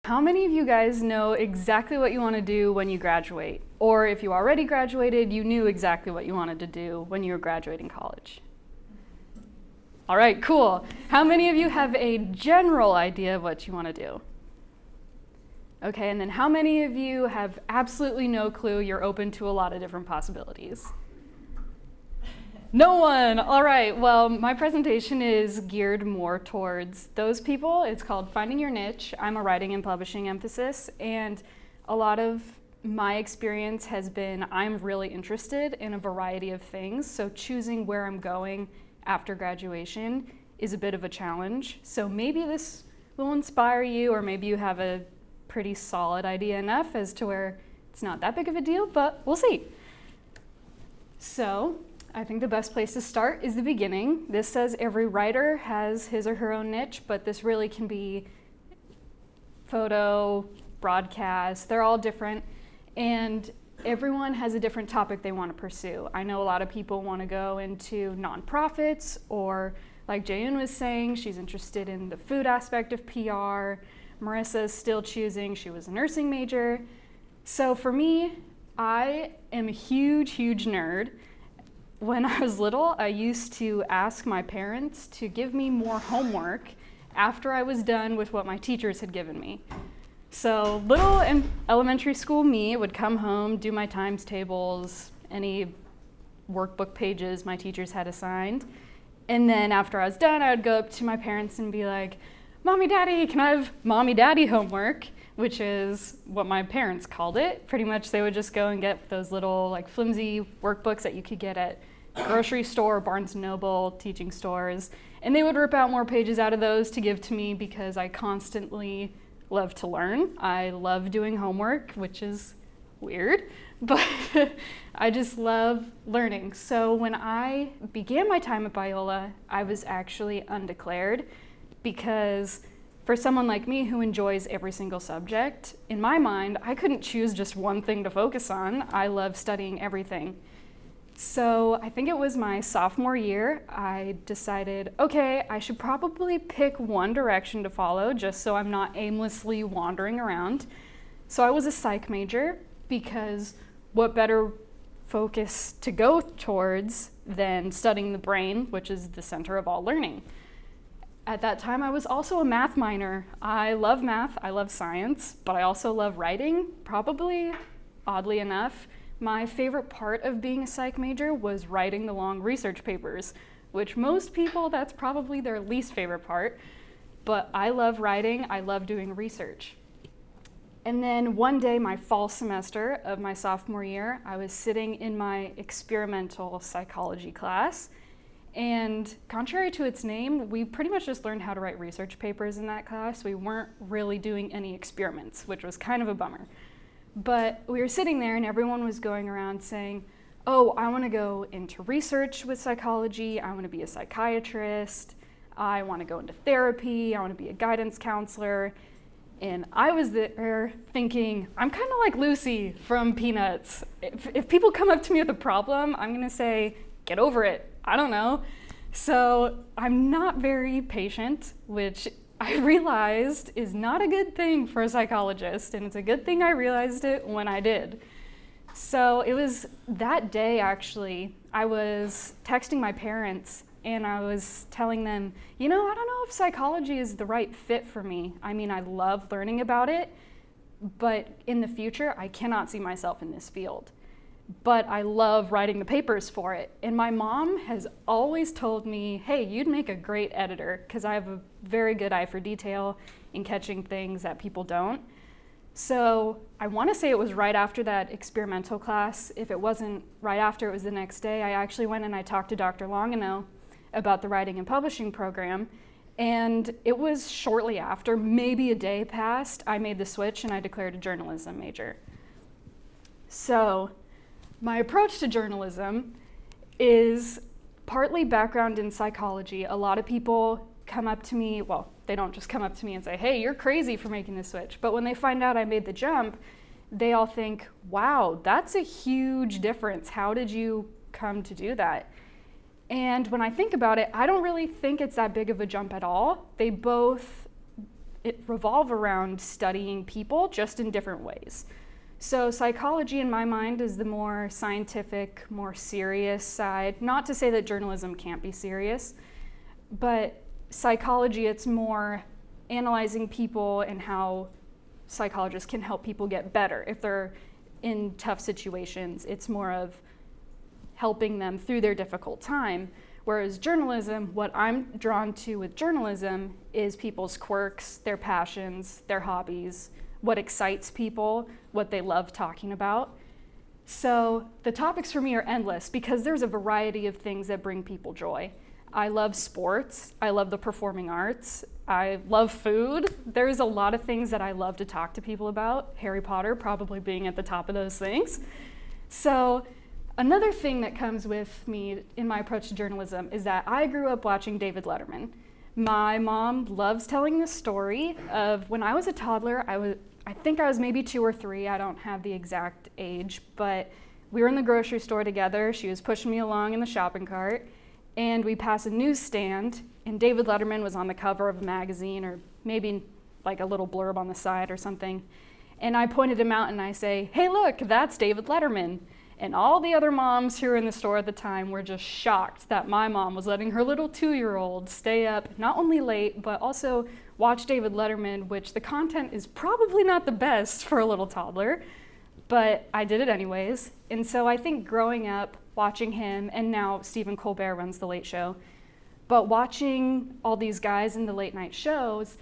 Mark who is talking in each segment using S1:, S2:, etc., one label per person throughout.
S1: How many of you guys know exactly what you want to do when you graduate? Or if you already graduated, you knew exactly what you wanted to do when you were graduating college? All right, cool. How many of you have a general idea of what you want to do? Okay, and then how many of you have absolutely no clue? You're open to a lot of different possibilities? No one. All right, well, my presentation is geared more towards those people. It's called Finding Your Niche. I'm a writing and publishing emphasis, and a lot of my experience has been I'm really interested in a variety of things, so choosing where I'm going after graduation is a bit of a challenge. So maybe this will inspire you, or maybe you have a pretty solid idea enough as to where it's not that big of a deal, but we'll see. So I think the best place to start is the beginning. This says every writer has his or her own niche, but this really can be photo, broadcast, they're all different, and everyone has a different topic they want to pursue. I know a lot of people want to go into nonprofits, or like Jayun was saying, she's interested in the food aspect of PR. Marissa's still choosing, she was a nursing major. So for me, I am a huge nerd. When I was little, I used to ask my parents to give me more homework after I was done with what my teachers had given me. So little elementary school me would come home, do my times tables, any workbook pages my teachers had assigned. And then after I was done, I would go up to my parents and be like, Mommy, Daddy, can I have Mommy, Daddy homework? Which is what my parents called it. Pretty much they would just go and get those little like flimsy workbooks that you could get at grocery store, Barnes & Noble, teaching stores. And they would rip out more pages out of those to give to me because I constantly love to learn. I love doing homework, which is weird, but I just love learning. So when I began my time at Biola, I was actually undeclared because for someone like me who enjoys every single subject, in my mind, I couldn't choose just one thing to focus on. I love studying everything. So I think it was my sophomore year, I decided, okay, I should probably pick one direction to follow just so I'm not aimlessly wandering around. So I was a psych major because what better focus to go towards than studying the brain, which is the center of all learning. At that time, I was also a math minor. I love math, I love science, but I also love writing. Probably, oddly enough, my favorite part of being a psych major was writing the long research papers, which most people, that's probably their least favorite part. But I love writing, I love doing research. And then one day, my fall semester of my sophomore year, I was sitting in my experimental psychology class. And contrary to its name, we pretty much just learned how to write research papers in that class. We weren't really doing any experiments, which was kind of a bummer. But we were sitting there and everyone was going around saying, oh, I want to go into research with psychology. I want to be a psychiatrist. I want to go into therapy. I want to be a guidance counselor. And I was there thinking, I'm kind of like Lucy from Peanuts. If people come up to me with a problem, I'm going to say, get over it. I don't know. So I'm not very patient, which I realized is not a good thing for a psychologist, and it's a good thing I realized it when I did. So it was that day, actually, I was texting my parents and I was telling them, I don't know if psychology is the right fit for me. I mean, I love learning about it, but in the future, I cannot see myself in this field. But I love writing the papers for it. And my mom has always told me, hey, you'd make a great editor, because I have a very good eye for detail in catching things that people don't. So I want to say it was right after that experimental class. If it wasn't right after, it was the next day. I actually went and I talked to Dr. Longino about the writing and publishing program. And it was shortly after, maybe a day passed, I made the switch and I declared a journalism major. So my approach to journalism is partly background in psychology. A lot of people come up to me, well, they don't just come up to me and say, hey, you're crazy for making the switch. But when they find out I made the jump, they all think, wow, that's a huge difference. How did you come to do that? And when I think about it, I don't really think it's that big of a jump at all. They both revolve around studying people just in different ways. So psychology in my mind is the more scientific, more serious side. Not to say that journalism can't be serious, but psychology, it's more analyzing people and how psychologists can help people get better. If they're in tough situations, it's more of helping them through their difficult time. Whereas journalism, what I'm drawn to with journalism is people's quirks, their passions, their hobbies, what excites people, what they love talking about. So the topics for me are endless because there's a variety of things that bring people joy. I love sports, I love the performing arts, I love food. There's a lot of things that I love to talk to people about, Harry Potter probably being at the top of those things. So another thing that comes with me in my approach to journalism is that I grew up watching David Letterman. My mom loves telling the story of when I was a toddler. I think I was maybe 2 or 3, I don't have the exact age, but we were in the grocery store together. She was pushing me along in the shopping cart, and we passed a newsstand, and David Letterman was on the cover of a magazine, or maybe like a little blurb on the side or something. And I pointed him out and I say, "Hey, look, that's David Letterman." And all the other moms who were in the store at the time were just shocked that my mom was letting her little 2-year-old stay up not only late, but also watch David Letterman, which the content is probably not the best for a little toddler, but I did it anyways. And so I think growing up, watching him, and now Stephen Colbert runs The Late Show, but watching all these guys in the late night shows,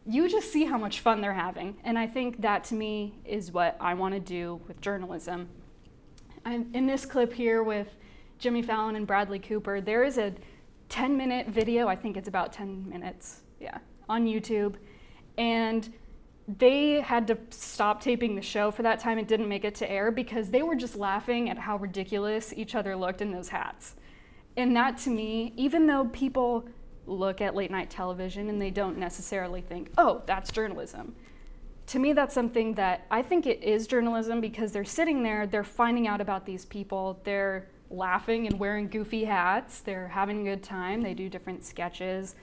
S1: you just see how much fun they're having. And I think that to me is what I want to do with journalism. In this clip here with Jimmy Fallon and Bradley Cooper, there is a 10-minute video, I think it's about 10 minutes, on YouTube, and they had to stop taping the show for that time. It didn't make it to air because they were just laughing at how ridiculous each other looked in those hats. And that to me, even though people look at late night television and they don't necessarily think, oh, that's journalism, to me, that's something that I think it is journalism because they're sitting there, they're finding out about these people, they're laughing and wearing goofy hats, they're having a good time, they do different sketches.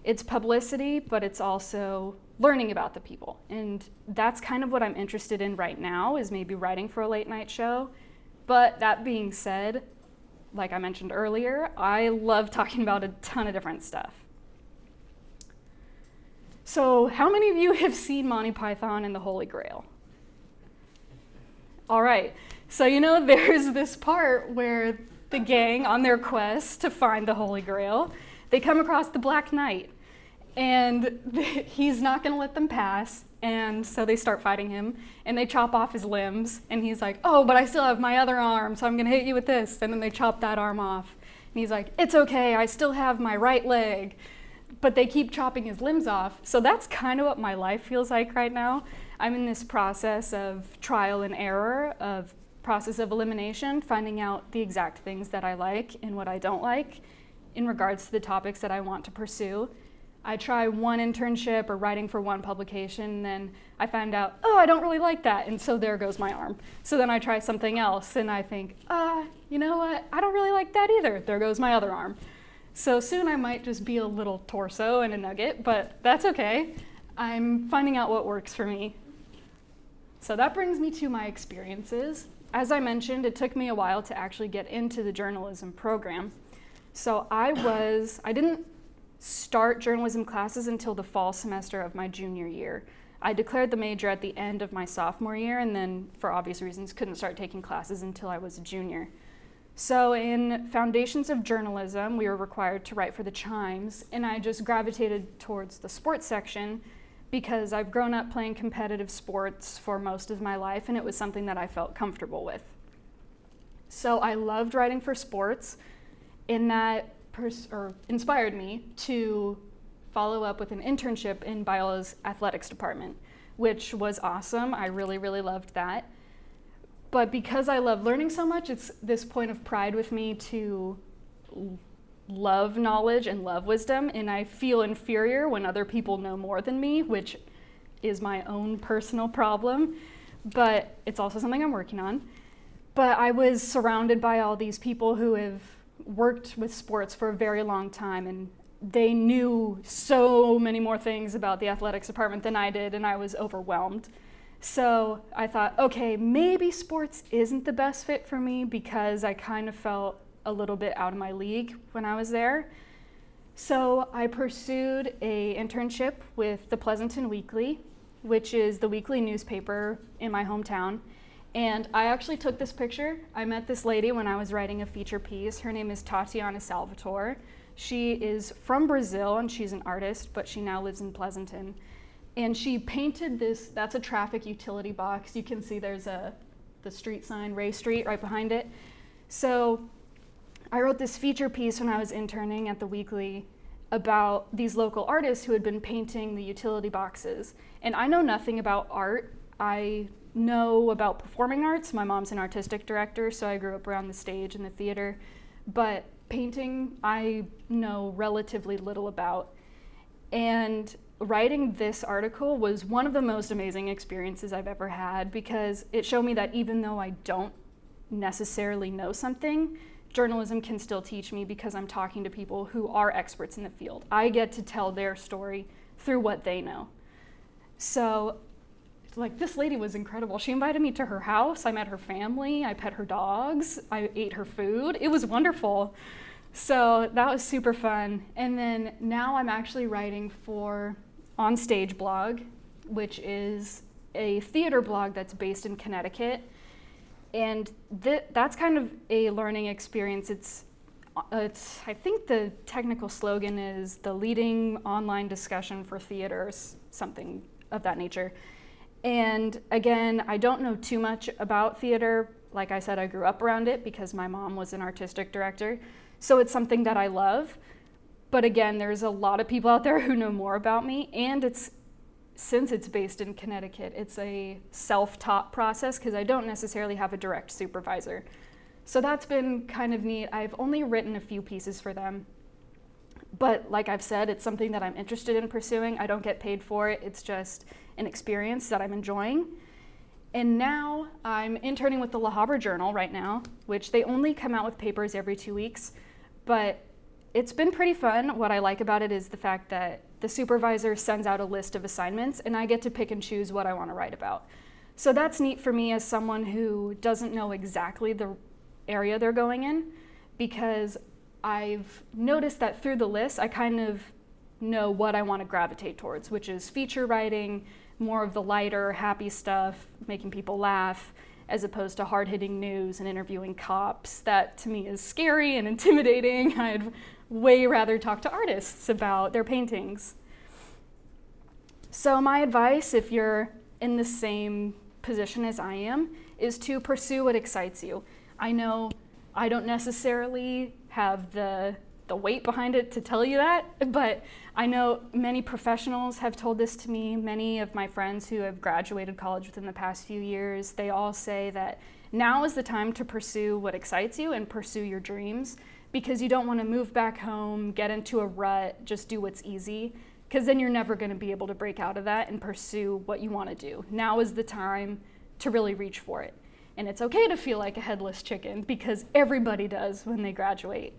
S1: It's publicity, but it's also learning about the people. And that's kind of what I'm interested in right now, is maybe writing for a late night show. But that being said, like I mentioned earlier, I love talking about a ton of different stuff. So how many of you have seen Monty Python and the Holy Grail? All right, so there's this part where the gang, on their quest to find the Holy Grail, they come across the Black Knight, and he's not gonna let them pass, and so they start fighting him, and they chop off his limbs, and he's like, oh, but I still have my other arm, so I'm gonna hit you with this, and then they chop that arm off. And he's like, it's okay, I still have my right leg. But they keep chopping his limbs off. So that's kind of what my life feels like right now. I'm in this process of trial and error, of process of elimination, finding out the exact things that I like and what I don't like in regards to the topics that I want to pursue. I try one internship or writing for one publication, and then I find out, oh, I don't really like that, and so there goes my arm. So then I try something else, and I think, you know what, I don't really like that either. There goes my other arm. So soon I might just be a little torso and a nugget, but that's okay. I'm finding out what works for me. So that brings me to my experiences. As I mentioned, it took me a while to actually get into the journalism program. So I didn't start journalism classes until the fall semester of my junior year. I declared the major at the end of my sophomore year, and then for obvious reasons couldn't start taking classes until I was a junior. So in Foundations of Journalism, we were required to write for the Chimes, and I just gravitated towards the sports section because I've grown up playing competitive sports for most of my life, and it was something that I felt comfortable with. So I loved writing for sports, and that inspired me to follow up with an internship in Biola's athletics department, which was awesome. I really, really loved that. But because I love learning so much, it's this point of pride with me to love knowledge and love wisdom, and I feel inferior when other people know more than me, which is my own personal problem, but it's also something I'm working on. But I was surrounded by all these people who have worked with sports for a very long time, and they knew so many more things about the athletics department than I did, and I was overwhelmed. So I thought, okay, maybe sports isn't the best fit for me because I kind of felt a little bit out of my league when I was there. So I pursued an internship with the Pleasanton Weekly, which is the weekly newspaper in my hometown. And I actually took this picture. I met this lady when I was writing a feature piece. Her name is Tatiana Salvatore. She is from Brazil and she's an artist, but she now lives in Pleasanton. And she painted this, that's a traffic utility box. You can see there's the street sign, Ray Street, right behind it. So I wrote this feature piece when I was interning at the Weekly about these local artists who had been painting the utility boxes. And I know nothing about art. I know about performing arts. My mom's an artistic director, so I grew up around the stage and the theater. But painting, I know relatively little about. And writing this article was one of the most amazing experiences I've ever had because it showed me that even though I don't necessarily know something, journalism can still teach me because I'm talking to people who are experts in the field. I get to tell their story through what they know. So, like, this lady was incredible. She invited me to her house. I met her family. I pet her dogs. I ate her food. It was wonderful. So that was super fun. And then now I'm actually writing for On Stage blog, which is a theater blog that's based in Connecticut. And that's kind of a learning experience. It's I think the technical slogan is the leading online discussion for theaters, something of that nature. And again, I don't know too much about theater. Like I said, I grew up around it because my mom was an artistic director. So it's something that I love. But again, there's a lot of people out there who know more about me. And since it's based in Connecticut, it's a self-taught process because I don't necessarily have a direct supervisor. So that's been kind of neat. I've only written a few pieces for them. But like I've said, it's something that I'm interested in pursuing. I don't get paid for it. It's just an experience that I'm enjoying. And now I'm interning with the La Habra Journal right now, which they only come out with papers every 2 weeks. But it's been pretty fun. What I like about it is the fact that the supervisor sends out a list of assignments and I get to pick and choose what I want to write about. So that's neat for me as someone who doesn't know exactly the area they're going in, because I've noticed that through the list, I kind of know what I want to gravitate towards, which is feature writing, more of the lighter, happy stuff, making people laugh, as opposed to hard-hitting news and interviewing cops. That to me is scary and intimidating. I'd way rather talk to artists about their paintings. So my advice, if you're in the same position as I am, is to pursue what excites you. I know I don't necessarily have the weight behind it to tell you that, but I know many professionals have told this to me. Many of my friends who have graduated college within the past few years, they all say that now is the time to pursue what excites you and pursue your dreams, because you don't want to move back home, get into a rut, just do what's easy, because then you're never going to be able to break out of that and pursue what you want to do. Now is the time to really reach for it. And it's okay to feel like a headless chicken, because everybody does when they graduate.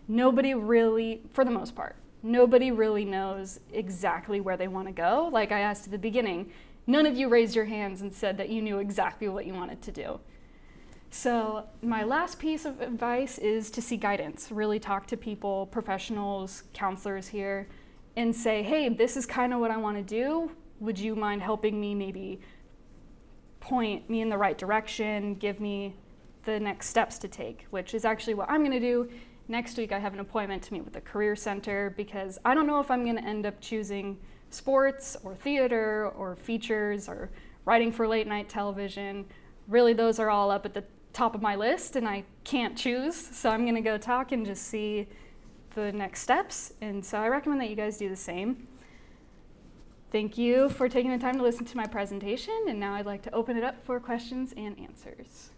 S1: Nobody really, for the most part, nobody really knows exactly where they want to go. Like I asked at the beginning, none of you raised your hands and said that you knew exactly what you wanted to do. So my last piece of advice is to seek guidance. Really talk to people, professionals, counselors here, and say, hey, this is kind of what I want to do. Would you mind helping me maybe point me in the right direction, give me the next steps to take, which is actually what I'm going to do. Next week I have an appointment to meet with the Career Center, because I don't know if I'm going to end up choosing sports or theater or features or writing for late night television. Really, those are all up at the top of my list and I can't choose. So I'm going to go talk and just see the next steps. And so I recommend that you guys do the same. Thank you for taking the time to listen to my presentation. And now I'd like to open it up for questions and answers.